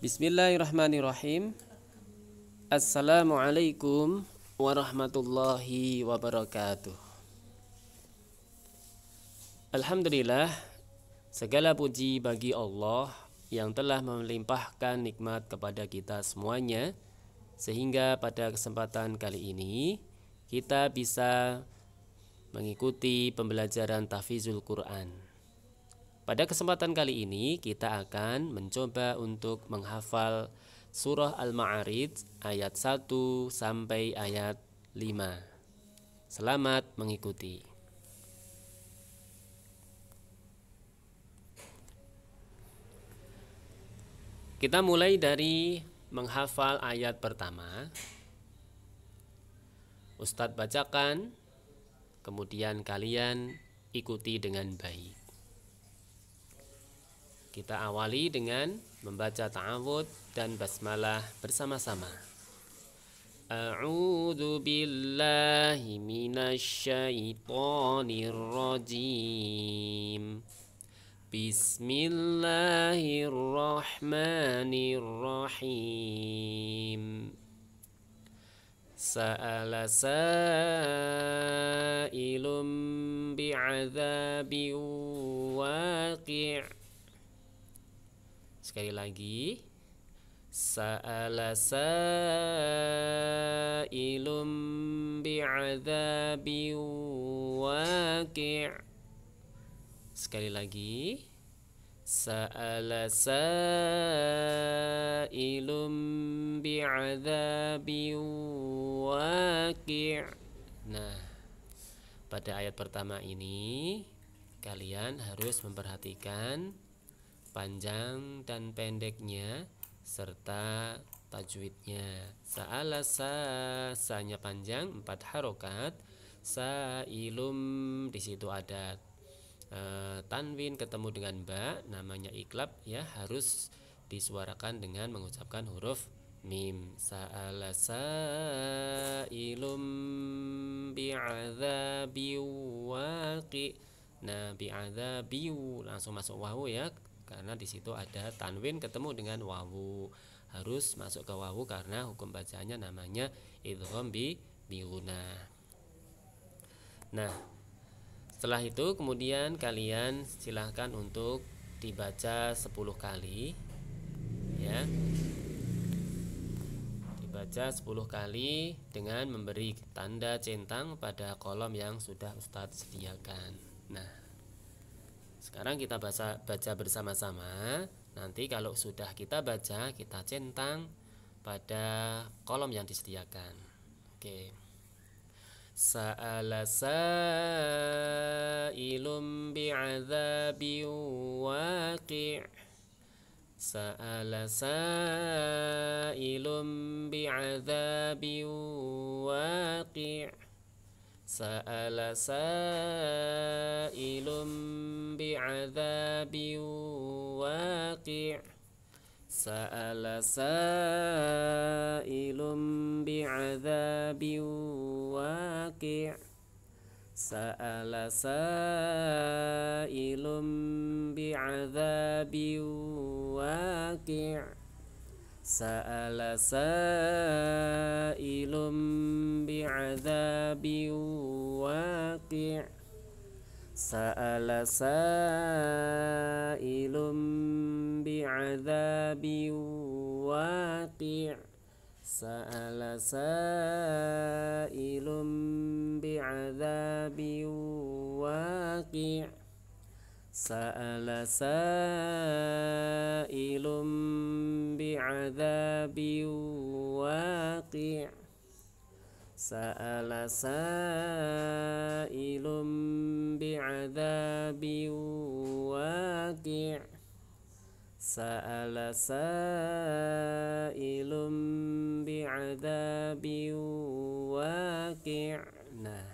Bismillahirrahmanirrahim. Assalamualaikum warahmatullahi wabarakatuh. Alhamdulillah, segala puji bagi Allah yang telah melimpahkan nikmat kepada kita semuanya, sehingga pada kesempatan kali ini kita bisa mengikuti pembelajaran tahfizul Quran. Pada kesempatan kali ini kita akan mencoba untuk menghafal surah Al-Ma'arij ayat 1 sampai ayat 5. Selamat mengikuti. Kita mulai dari menghafal ayat pertama. Ustadz bacakan, kemudian kalian ikuti dengan baik. Kita awali dengan membaca ta'awudz dan basmalah bersama-sama. A'udzu billahi minasyaitonir rajim. Bismillahirrahmanirrahim. Sa'ala sa'ilum bi'adzabin waqi'. Sekali lagi. Sa'ala sa'ilum bi'adzabin waqi'. Sekali lagi. Sa'ala sa'ilum bi'adzabin waqi'. Nah, pada ayat pertama ini kalian harus memperhatikan panjang dan pendeknya serta tajwidnya. Sa'ala sa-nya panjang 4 harokat. Sa'ilum di situ ada tanwin ketemu dengan ba, namanya iklab ya, harus disuarakan dengan mengucapkan huruf mim. Sa'ala sa'ilum bi'adzabi waqi'. Nah, bi'adzabi langsung masuk wawu ya, karena di situ ada tanwin ketemu dengan wawu, harus masuk ke wawu karena hukum bacaannya namanya idgham bi gunah. Nah, setelah itu kemudian kalian silahkan untuk dibaca 10 kali ya. Dibaca 10 kali dengan memberi tanda centang pada kolom yang sudah Ustadz sediakan. Nah, sekarang kita baca bersama-sama. Nanti kalau sudah kita baca, kita centang pada kolom yang disediakan. Oke. Sa'ala sa'ilum bi'adzabin waqi'. Sa'ala sa'ilum bi'adzabin waqi'. Sa'ala sa'ilum bi'adzabin waqi'. Sa'ala sa'ilum bi'adzabin waqi'. Sa'ala sa'ilum bi'adzabin waqi'. Sa'ala sa'ilum bi'adzabin waqi'. Sa'ala sa'ilum bi'adzabin waqi'. Sa'ala sa'ilum bi'adzabin waqi'. Sa'ala sa'ilum bi'adzabin waqi'. Sa'ala sa'ilum bi'adzabin waqi'. Sa'ala sa'ilum bi'adzabin waqi'. Nah,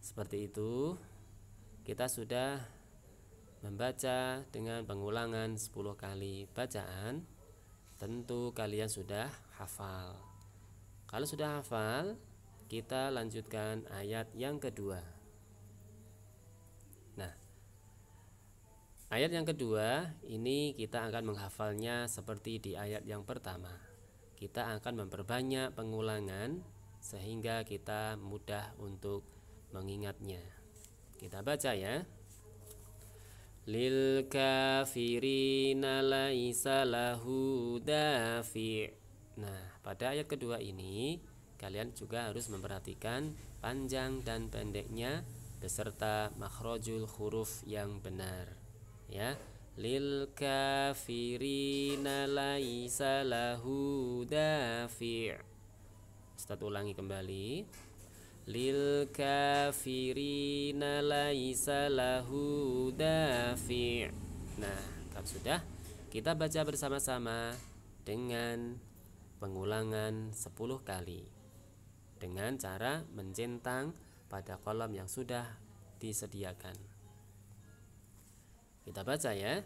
seperti itu kita sudah membaca dengan pengulangan 10 kali bacaan. Tentu kalian sudah hafal. Kalau sudah hafal, kita lanjutkan ayat yang kedua. Nah, Ayat yang kedua ini kita akan menghafalnya seperti di ayat yang pertama. Kita akan memperbanyak pengulangan sehingga kita mudah untuk mengingatnya. Kita baca ya. Lil kafirina laisa lahu dafi'. Nah, pada ayat kedua ini kalian juga harus memperhatikan panjang dan pendeknya beserta makhrajul huruf yang benar. Ya, lil kafirina laisa lahu dafi'. Ustaz ulangi kembali. Lil kafirina laisa lahu dafi'. Nah, kalau sudah, kita baca bersama-sama dengan pengulangan 10 kali dengan cara mencentang pada kolom yang sudah disediakan. Kita baca ya.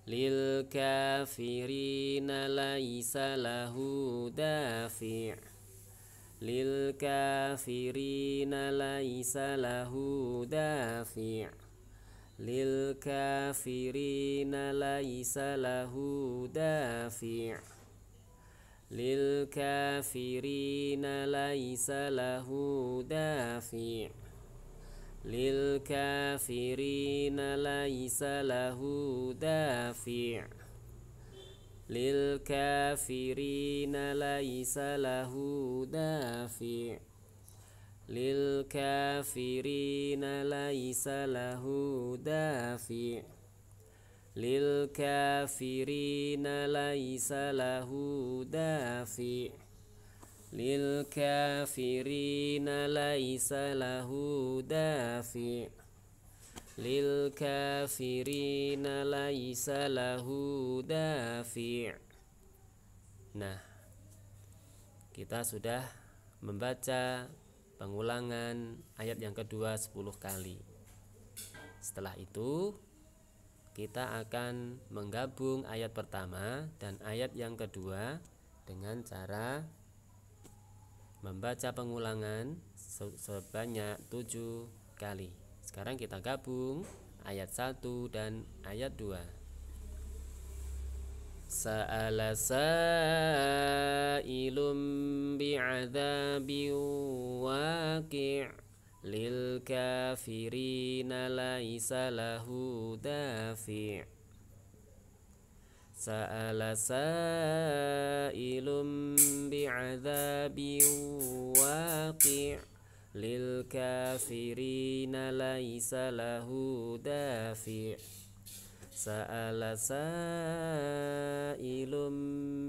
Lil kafirina laisa lahu dafi'. Lil kafirina laisa lahu dafi'. Lil kafirina laisa lahu dafi'. Lil kafirina laisa lahu dafi'. Lil kafirina laisa lahu dafi'. Lil kafirina laisa lahu dafi'. Lil kafirina laisa lahu dafi'. Lil kafirina laisa lahu dafi'. Lil kafirina laisa lahu dafi'. Lil kafirina laisa lahu dafi'. Nah, kita sudah membaca pengulangan ayat yang kedua 10 kali. Setelah itu kita akan menggabung ayat pertama dan ayat yang kedua dengan cara membaca pengulangan sebanyak 7 kali. Sekarang kita gabung ayat 1 dan ayat 2. Sa'ala sa'ilum bi'adzabin waqi' lil kafirina laisa lahu dafi'. Sa'ala sa'ilum bi'adzabin waqi' lil kafirina laisa lahu dafi'. Sa'ala sa'ilum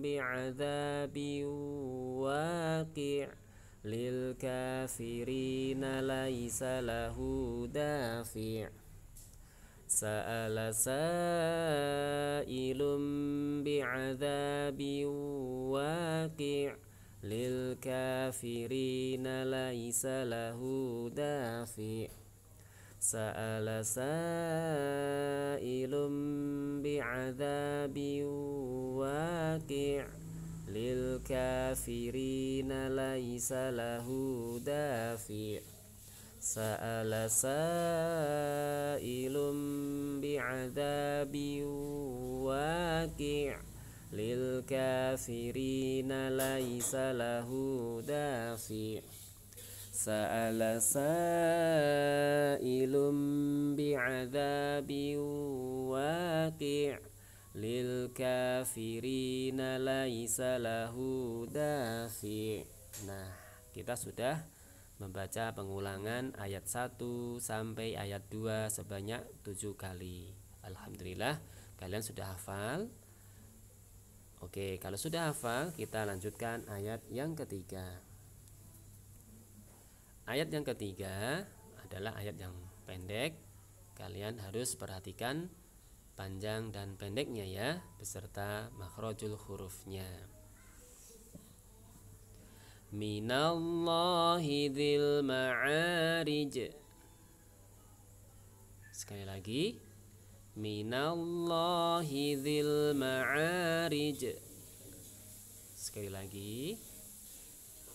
bi'adzabin waqi' lil kafirina laisa lahu dafi'. Sa'ala sa'ilum bi'adzabin waqi' lil kafirina laisa lahu dafi'. Sa'ala sa'ilum bi'adzabin waqi' lil kafirina laisa lahu dafi'. Sa'ala sa'ilum bi'adzabin waqi' lil kafirina laisa lahu dafi'. Sa'ala sa'ilum bi'adzabin waqi' lil kafirina laisa lahu dafi'. Nah, kita sudah membaca pengulangan ayat 1 sampai ayat 2 sebanyak 7 kali. Alhamdulillah kalian sudah hafal. Oke, kalau sudah hafal kita lanjutkan ayat yang ketiga. Ayat yang ketiga adalah ayat yang pendek. Kalian harus perhatikan panjang dan pendeknya ya, beserta makhrajul hurufnya. Minallahi dzil ma'arij. Sekali lagi. Minallahi dzil ma'arij. Sekali lagi.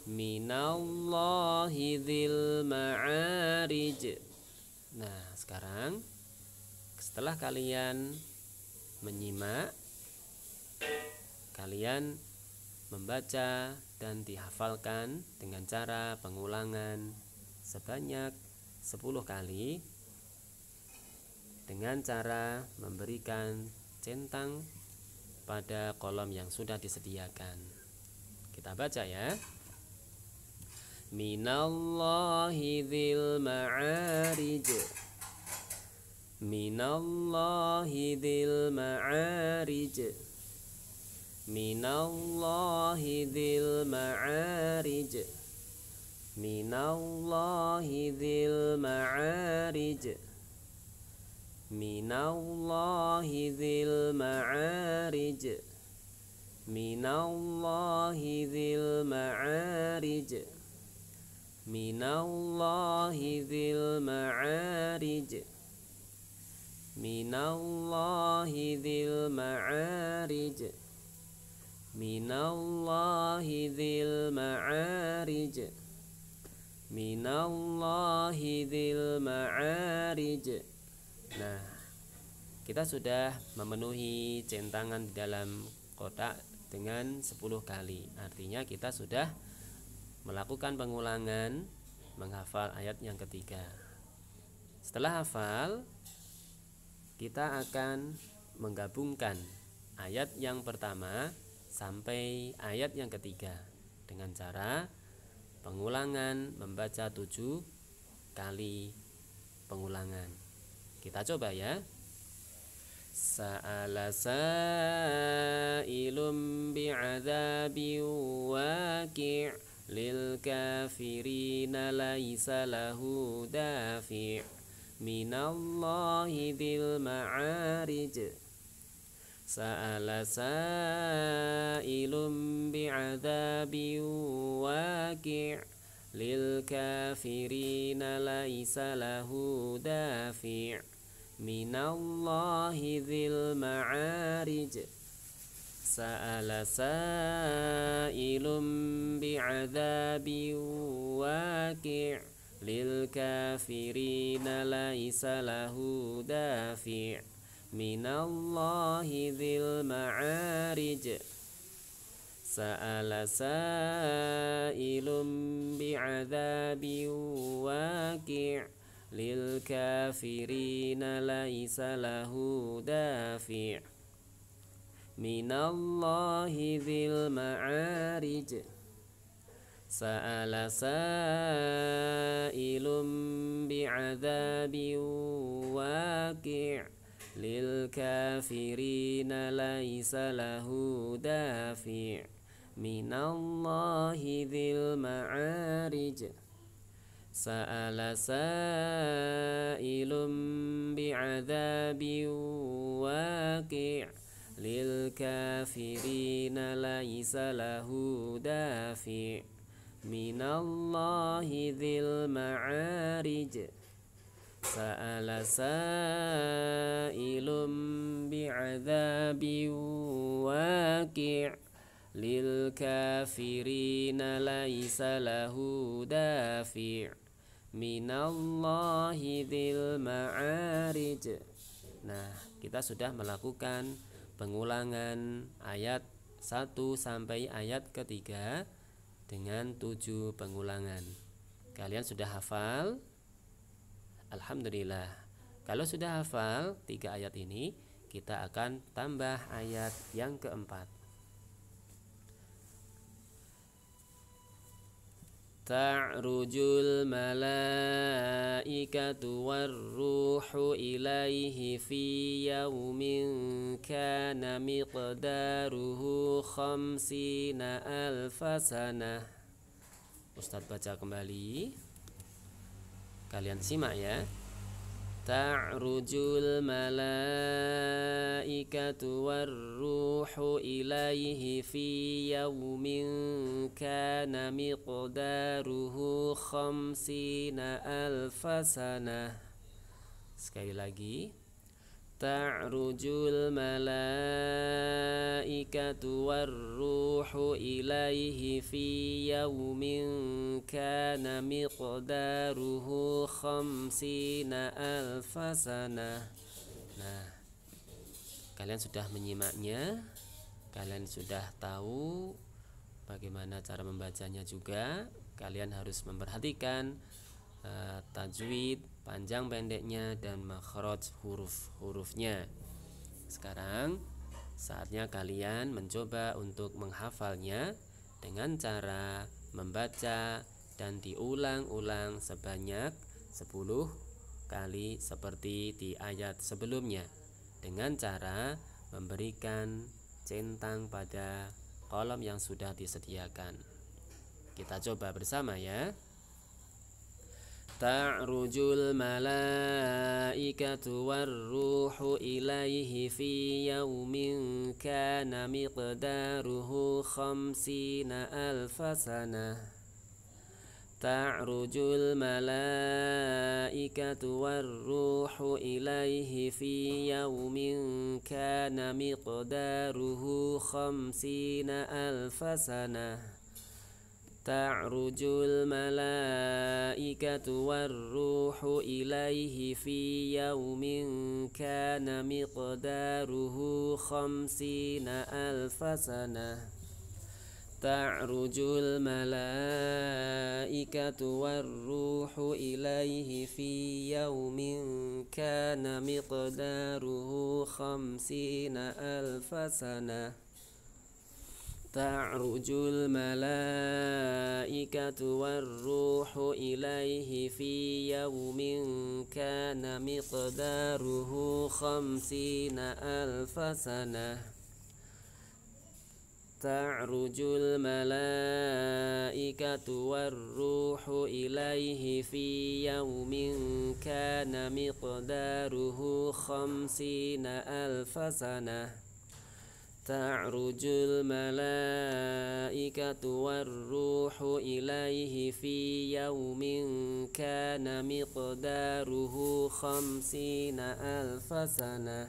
Minallahi dzil ma'arij. Nah, sekarang Setelah kalian menyimak, kalian membaca dan dihafalkan dengan cara pengulangan sebanyak 10 kali dengan cara memberikan centang pada kolom yang sudah disediakan. Kita baca ya. Minallahi dzil ma'arij. Minallahi dzil ma'arij. Minallahi dzil ma'arij. Minallahi dzil ma'arij. Minallahi dzil ma'arij. Minallahi dzil ma'arij. Minallahi dzil ma'arij. Minallahi dzil ma'arij. Minallahi dzil ma'arij. Minallahi dzil ma'arij. Nah, kita sudah memenuhi centangan di dalam kotak dengan 10 kali. Artinya kita sudah melakukan pengulangan menghafal ayat yang ketiga. Setelah hafal, kita akan menggabungkan ayat yang pertama sampai ayat yang ketiga dengan cara pengulangan membaca 7 kali pengulangan. Kita coba ya. Sa'ala sa'ilum bi'adzabin waqi' lil kafirina laisa lahu dafi' minallahi dzil ma'arij. Sa'ala sa'ilum bi'adzabin waqi' lil kafirina laisa lahu dafi' minallahi dzil ma'arij. Sa'ala sa'ilum bi'adzabin waqi' lil kafirina laisa lahu dafi' minallahi dzil ma'arij. Sa'ala sa'ilum bi'adzabin waqi' lil kafirina laisa lahu dafi' minallahi dzil ma'arij. Sa'ala sa'ilum bi'adzabin waqi' lil kafirina laisa lahu dafi' minallahi dzil ma'arij. Sa'ala sa'ilum bi'adzabin waqi' lil kafirina laisa lahu dafi' minallahi dzil ma'arij. Sa'ala sa'ilum bi'adzabin waqi' lil kafirina laisa lahu dafi' minallahi dzil ma'arij. Nah, kita sudah melakukan pengulangan ayat 1 sampai ayat ketiga dengan 7 pengulangan. Kalian sudah hafal? Alhamdulillah. Kalau sudah hafal 3 ayat ini, kita akan tambah ayat yang keempat. Ta'rujul malaikatu warruhu ilaihi fi yaumin kana miqdaruhu khamsina alfasanah. Ustadz baca kembali. Kalian simak ya. Ta'rujul malaikatu warruhu ilaihi fi yaumin kana miqdaruhu khamsina alfasanah. Sekali lagi. Ta'rujul malaikatu warruhu ilaihi fi yaumin kana miqdaruhu khamsina alfasanah. Nah, kalian sudah menyimaknya, kalian sudah tahu bagaimana cara membacanya juga. Kalian harus memperhatikan tajwid, panjang pendeknya, dan makhraj huruf-hurufnya. Sekarang saatnya kalian mencoba untuk menghafalnya dengan cara membaca dan diulang-ulang sebanyak 10 kali seperti di ayat sebelumnya, dengan cara memberikan centang pada kolom yang sudah disediakan. Kita coba bersama ya. Ta'rujul malaikatu warruhu ilaihi fi yaumin kana miqdaruhu khamsina alfa sanah. Ta'rujul malaikatu warruhu ilaihi fi yaumin kana miqdaruhu khamsina alfa sanah. Ta'rujul malaikatu warruhu ilaihi fi yaumin kana miqdaruhu khamsina alfa sanah. Ta'rujul malaikatu warruhu ilaihi fi yaumin kana miqdaruhu khamsina alfa sanah. Ta'rujul malaikatu warruhu ilaihi fi yaumin kana miqdaruhu khamsina alfa sanah. Ta'rujul malaikatu warruhu ilaihi fi yaumin kana miqdaruhu khamsina alfa sanah. Ta'rujul malaikatu warruhu ilaihi fi yaumin kana miqdaruhu khamsina alfa sanah.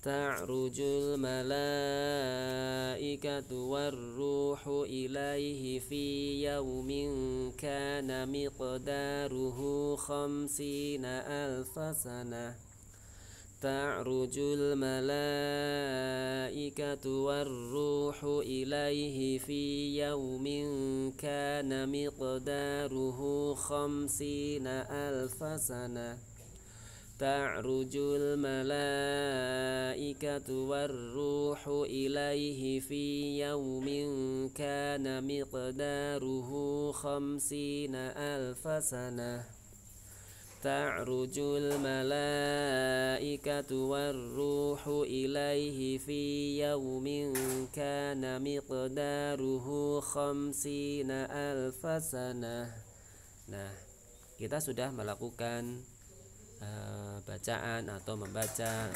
Ta'rujul malaikatu warruhu ilaihi fi yaumin kana miqdaruhu khamsina alfa sanah. Ta'rujul malaikatu warruhu ilaihi fi yaumin kana miqdaruhu khamsina alfa sanah. Ta'rujul malaikatu warruhu ilaihi fi yaumin kana miqdaruhu khamsina alfa sanah. Ta'rujul malaikatu warruhu ilaihi fi yaumin kana miqdaruhu khamsina alfa sanah. Nah, kita sudah melakukan bacaan atau membaca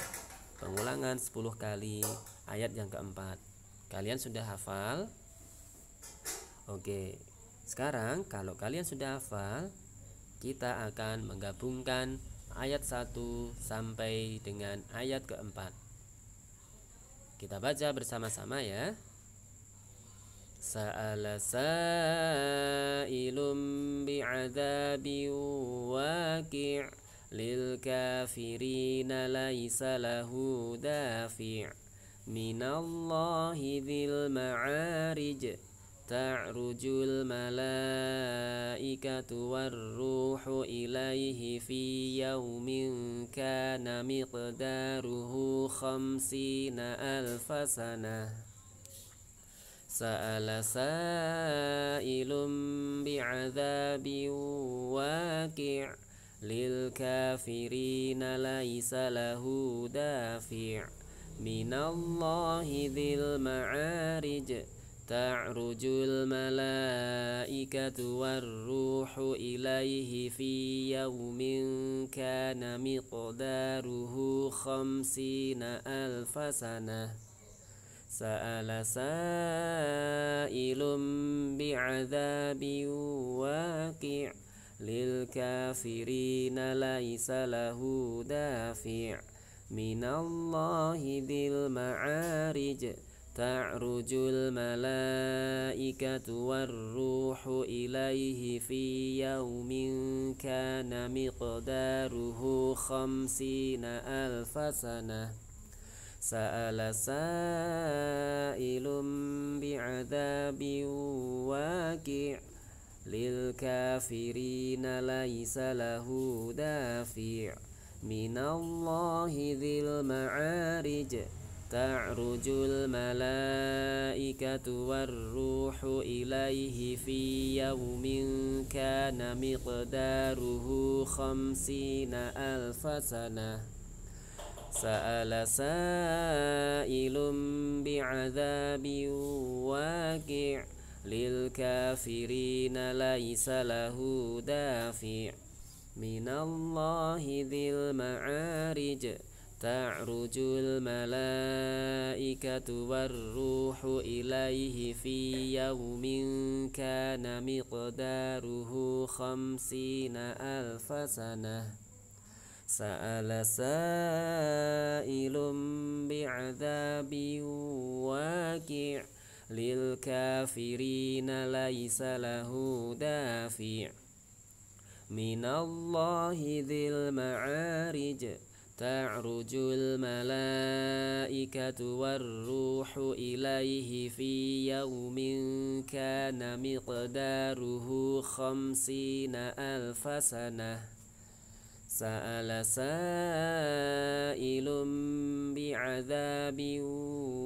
pengulangan 10 kali ayat yang keempat. Kalian sudah hafal? Oke. Sekarang kalau kalian sudah hafal, kita akan menggabungkan ayat 1 sampai dengan ayat keempat. Kita baca bersama-sama ya. Sa'ala sa'ilum bi'adzabin waqi' lil kafirina laisa lahu dafi' minallahi dzil ma'arij. Ta'rujul malaikatu warruhu ilaihi fi yaumin kana miqdaruhu khamsina alfa sanah. Sa'ala sa'ilum bi'adzabin waqi' lil kafirina laisa lahu dafi' minallahi dzil ma'arij. Ta'rujul malaikatu warruhu ilaihi fi yaumin kana miqdaruhu khamsina alfa sanah. Sa'ala sa'ilum bi'adzabin waqi' lil kafirina laisa lahu dafi' minallahi dzil ma'arij. ta'rujul malaikatu warruhu ilaihi fi yaumin kana miqdaruhu khamsina alfasanah. Sa'ala sa'ilum bi'adzabin waqi' lil kafirina laisa lahu dafi' minallahi dzil ma'arij ta'rujul malaikatu warruhu ilaihi fi yaumin kana miqdaruhu khamsina alfasanah. Sa'ala sa'ilum bi'adzabin waqi' lil kafirina laisa lahu dafi' minallahi dzil ma'arij ta'rujul malaikatu warruhu ilaihi fi yaumin kana miqdaruhu khamsina alfasanah. Sa'ala sa'ilum bi'adzabin waqi' lil kafirina laisa lahu dafi' minallahi dzil ma'arij ta'rujul malaikatu warruhu ilaihi fi yaumin kana miqdaruhu khamsina alfasanah. Sa'ala sa'ilum bi'adzabin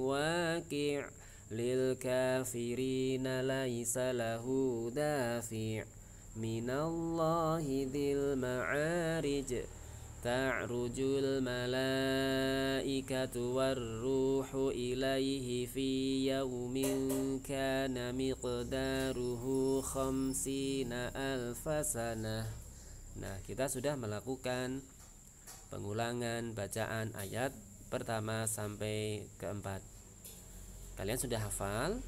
waqi' lil kafirina laisa lahu dafi' minallahi dzil ma'arij ta'rujul malaikatu warruhu ilaihi fi yaumin kana miqdaruhu khamsina alfasanah. Nah, kita sudah melakukan pengulangan bacaan ayat pertama sampai keempat. Kalian sudah hafal?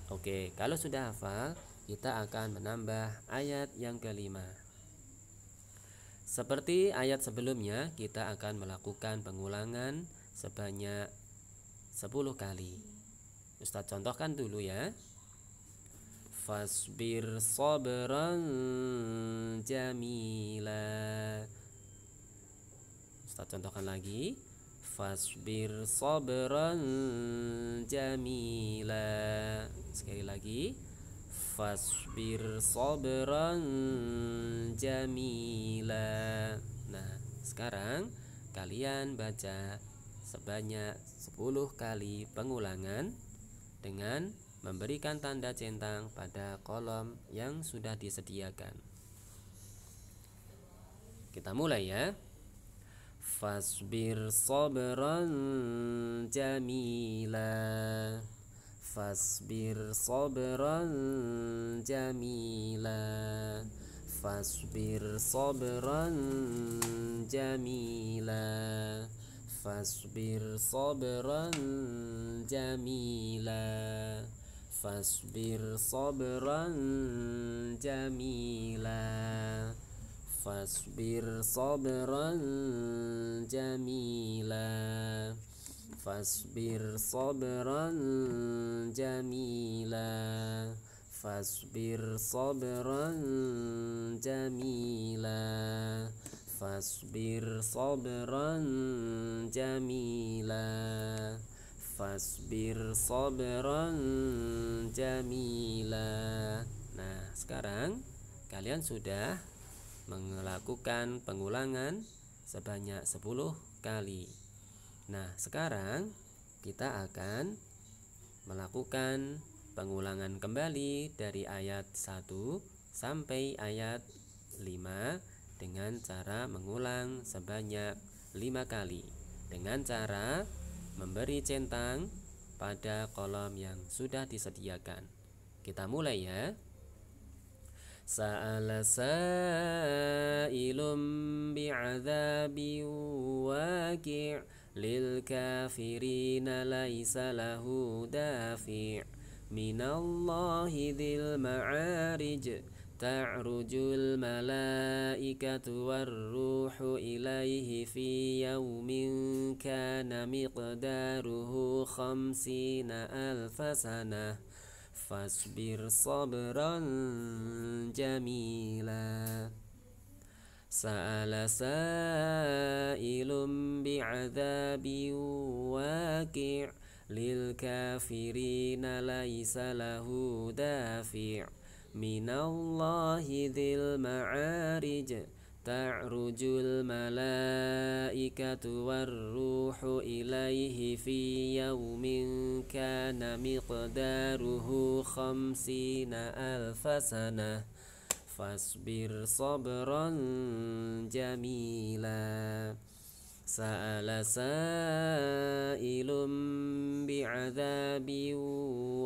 Oke, kalau sudah hafal, kita akan menambah ayat yang kelima. Seperti ayat sebelumnya, kita akan melakukan pengulangan sebanyak 10 kali. Ustadz contohkan dulu ya. Fasbir sabran jamila. Ustaz contohkan lagi. Fasbir sabran jamila. Sekali lagi. Fasbir sabran jamila. Nah, sekarang kalian baca sebanyak 10 kali pengulangan dengan memberikan tanda centang pada kolom yang sudah disediakan. Kita mulai ya. Fasbir sabran jamila. Fasbir sabran jamila. Fasbir sabran jamila. Fasbir sabran jamila. Fasbir sabran jamila. Fasbir sabran jamila. Fasbir sabran jamila. Fasbir sabran jamila. Fasbir sabran jamila. Fasbir sabran jamila. Nah, sekarang kalian sudah melakukan pengulangan sebanyak 10 kali. Nah, sekarang kita akan melakukan pengulangan kembali dari ayat 1 sampai ayat 5 dengan cara mengulang sebanyak 5 kali dengan cara memberi centang pada kolom yang sudah disediakan. Kita mulai ya. Sa'ala sa'ilum bi'adzabin waqi' lil kafirina laisa lahu dafi' minallahi dzil ma'arij ta'rujul malaikatu warruhu ilaihi fi yawmin kana miqdaruhu khamsina alfasanah fasbir sabran jamila. Sa'ala sa'ilun bi'adzabin waqi' lil kafirina laisa lahu dafi' minallahi dzil ma'arij ta'rujul malaikatu warruhu ilaihi fi yawmin kana miqdaruhu khamsina alfasanah fasbir sabran jamila. Sa'ala sa'ilun bi'adzabin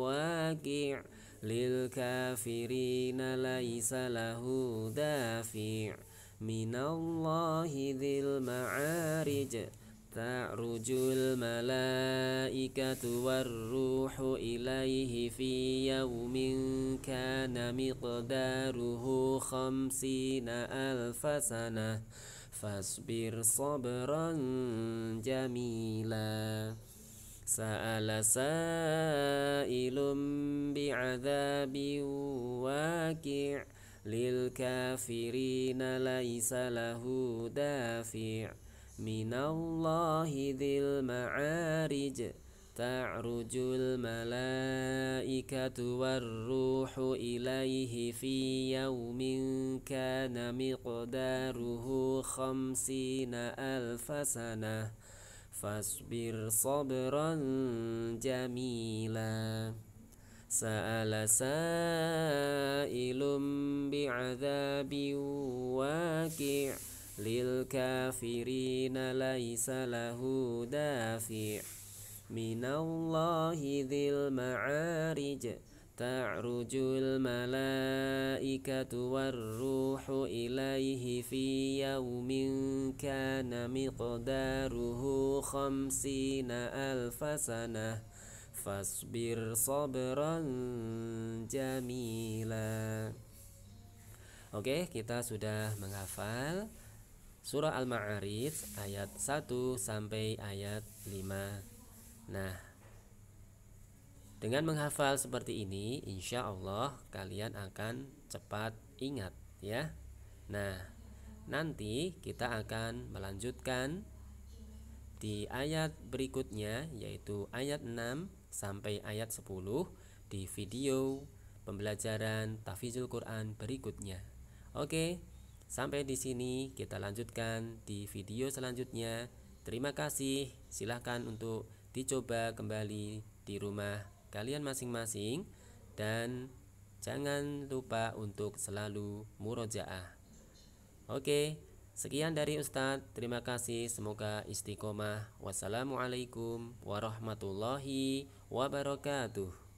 waqi' lil kafirina laisa lahu dafi' minallahi dzil ma'arij ta'rujul malaikatu warruhu ilaihi fi yawmin kana miqdaruhu khamsina alfasanah fasbir sabran jamila. Sa'ala sa'ilun bi'adzabin waqi' lil kafirina laisa lahu dafi' minallahi dzil ma'arij ta'rujul malaikatu warruhu ilaihi fi yawmin kana miqdaruhu khamsina alfasanah fasbir sabran jamila. Sa'ala sa'ilun bi'adzabin waqi' lil kafirina laisa lahu dafi' minallahi dzil ma'arij ta'rujul malaikatu warruhu ilaihi fi yawmin kana miqdaruhu khamsina alfasanah fasbir sabran jamila. Oke, kita sudah menghafal surah Al-Ma'arij ayat 1 sampai ayat 5. Nah, dengan menghafal seperti ini, insya Allah kalian akan cepat ingat ya. Nah, nanti kita akan melanjutkan di ayat berikutnya, yaitu ayat 6 sampai ayat 10 di video pembelajaran tahfidzul Quran berikutnya. Oke, sampai di sini kita lanjutkan di video selanjutnya. Terima kasih. Silahkan untuk dicoba kembali di rumah kalian masing-masing dan jangan lupa untuk selalu murojaah. Oke, sekian dari Ustadz. Terima kasih. Semoga istiqomah. Wassalamualaikum warahmatullahi wabarakatuh.